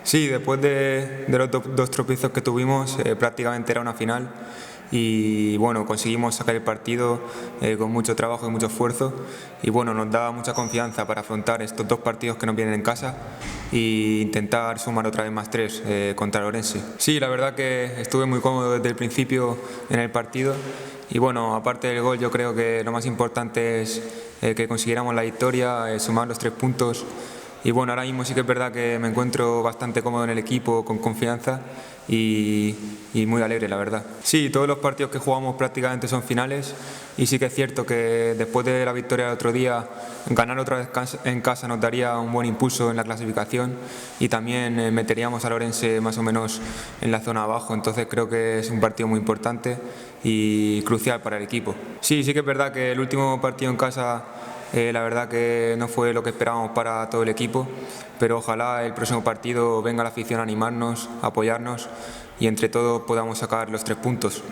Sí, después de los dos tropiezos que tuvimos, prácticamente era una final y bueno, conseguimos sacar el partido con mucho trabajo y mucho esfuerzo y bueno, nos da mucha confianza para afrontar estos dos partidos que nos vienen en casa e intentar sumar otra vez más tres contra el Orense. Sí, la verdad que estuve muy cómodo desde el principio en el partido y bueno, aparte del gol yo creo que lo más importante es que consiguiéramos la victoria, sumar los 3 puntos. Y bueno, ahora mismo sí que es verdad que me encuentro bastante cómodo en el equipo, con confianza y muy alegre, la verdad. Sí, todos los partidos que jugamos prácticamente son finales y sí que es cierto que después de la victoria del otro día, ganar otra vez en casa nos daría un buen impulso en la clasificación y también meteríamos a Orense más o menos en la zona abajo, entonces creo que es un partido muy importante y crucial para el equipo. Sí, sí que es verdad que el último partido en casa la verdad que no fue lo que esperábamos para todo el equipo, pero ojalá el próximo partido venga la afición a animarnos, a apoyarnos y entre todos podamos sacar los 3 puntos.